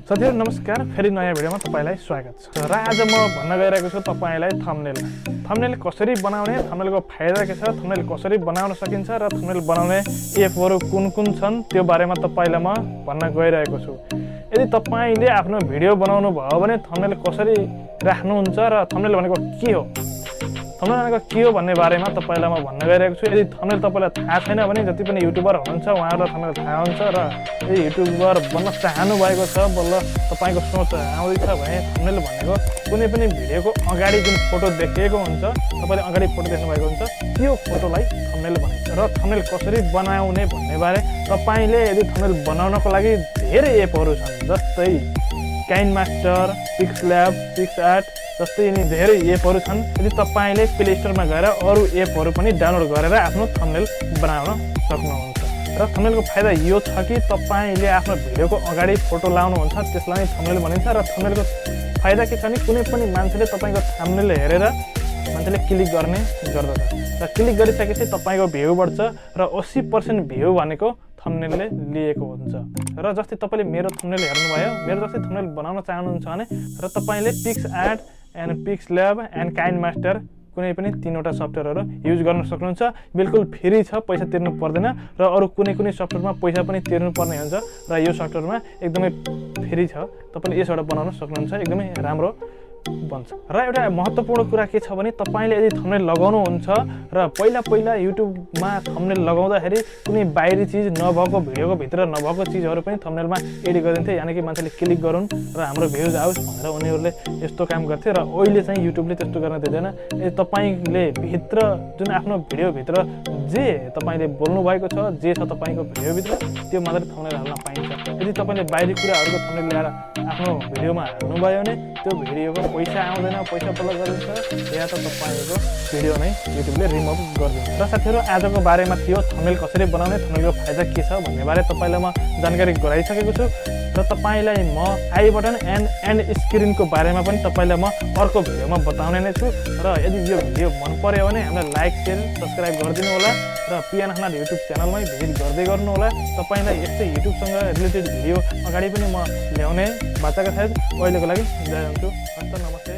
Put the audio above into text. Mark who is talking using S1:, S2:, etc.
S1: साथीहरु नमस्कार, फेरि नयाँ भिडियोमा तपाईलाई स्वागत छ। र आज म भन्न गइरहेको छु तपाईलाई थम्बनेल। थम्बनेल कसरी बनाउने, थम्बनेलको फाइदा के छ, थम्बनेल कसरी बनाउन सकिन्छ र थम्बनेल बनाउने एपहरु कुन छन् त्यो बारेमा तपाईलाई म भन्न गइरहेको छु। यदि तपाईले आफ्नो भिडियो बनाउनु भयो भने थम्बनेल कसरी राख्नुहुन्छ र थम्बनेल भनेको के हो, थम्बनेल भनेको के हो भन्ने बारेमा तपाईलाई म भन्न गइरहेको छु। यदि थम्बनेल तपाईलाई थाहा छैन भने जति पनि युट्युबर हुनुहुन्छ उहाँहरुलाई थम्बनेल थाहा हुन्छ र यदि युट्युबर बन्न चाहनु भएको छ, बल्ल तपाईको सोच आउँदै छ भने थम्बनेल भनेको कुनै पनि भिडियोको अगाडि जुन फोटो देखिएको हुन्छ, तपाईले अगाडि फोटो देख्नु भएको हुन्छ, त्यो फोटोलाई थम्बनेल भनिन्छ। र थम्बनेल कसरी बनाउने भन्ने बारे तपाईले यदि थम्बनेल बनाउनको लागि धेरै एपहरु छन्, जस्तै काइनमास्टर, पिक्सल्याब, पिक्सआर्ट जस्तै यिनी धेरै एपहरु छन्। यदि तपाईले प्ले स्टोरमा गएर अरु एपहरु पनि डाउनलोड गरेर आफ्नो थम्बनेल बनाउन सक्नुहुन्छ। र थम्बनेलको फाइदा यो छ कि तपाईले आफ्नो भिडियोको अगाडि फोटो लाउनुहुन्छ, त्यसलाई नै थम्बनेल भनिन्छ। र थम्बनेलको फाइदा के छ भने कुनै पनि मान्छेले तपाईको थम्बनेल हेरेर मान्छेले क्लिक गर्ने गर्दछ र क्लिक गरिसकेपछि तपाईको भ्यू बढ्छ र 80% भ्यू भनेको थम्बनेलले लिएको हुन्छ। र जस्तै तपाईले मेरो थम्बनेल हेर्नुभयो, मेरो जस्तै थम्बनेल बनाउन चाहनुहुन्छ भने र तपाईले पिक्सआर्ट एन्ड पिक्सल्याब एन्ड काइनमास्टर कुनै पनि तीनवटा सफ्टवेयरहरु युज गर्न सक्नुहुन्छ। बिल्कुल फ्री छ, पैसा तिर्नु पर्दैन। र अरु कुनै सफ्टवेयरमा पैसा पनि तिर्नु पर्ने हुन्छ र यो सफ्टवेयरमा एकदमै फ्री छ। तपाईले यसबाट बनाउन सक्नुहुन्छ, एकदमै राम्रो बन्छ। र एउटा महत्त्वपूर्ण कुरा के छ भने तपाईले यदि थम्बनेल लगाउनुहुन्छ र पहिला युट्युबमा थम्बनेल लगाउँदाखेरि कुनै बाहिरी चीज नभएको, भिडियोको भित्र नभएको चीजहरु पनि थम्बनेलमा एड गरिदिन्थे, यानि कि मान्छेले क्लिक गरून् र हाम्रो भ्युज आओस् भनेर उनीहरुले यस्तो काम गर्थे। र अहिले चाहिँ युट्युबले त्यस्तो गर्न दिँदैन। यदि तपाईले भित्र जुन आफ्नो भिडियो भित्र जे तपाईले बोल्नु भएको छ, जे छ तपाईको भिडियो भित्र, त्यो मात्र थम्बनेल हाल्न पाइन्छ। यदि तपाईले बाहिरी कुराहरुको थम्बनेल ल्याएर आफ्नो भिडियोमा हाल्नु भयो भने त्यो भिडियोको पैसा आउँदैन, पैसा बल्ल गरिन्छ, या त तपाईको भिडियो नै युट्युबले रिमुभ गरिदिन्छ। र साथीहरु आजको बारेमा थियो थम्बनेल कसरी बनाउने, थम्बनेलको फाइदा के छ भन्ने बारे तपाईलाई म जानकारी गराइसकेको छु। र तपाईलाई म आई बटन एन्ड एन्ड स्क्रिनको बारेमा पनि तपाईलाई म अर्को भिडियोमा बताउने नै छु। र यदि यो भिडियो मन पर्यो भने हामीलाई लाइक, शेयर, सब्स्क्राइब गरिदिनु होला र पिएन खनाल युट्युब च्यानलमै भिजिट गर्दै गर्नु होला। तपाईलाई यस्तै युट्युबसँग रिलेटेड भिडियो अगाडि पनि म ल्याउने बाचाका साथ। अहिलेको लागि बिदा हुन्छु। हस्त, नमस्ते।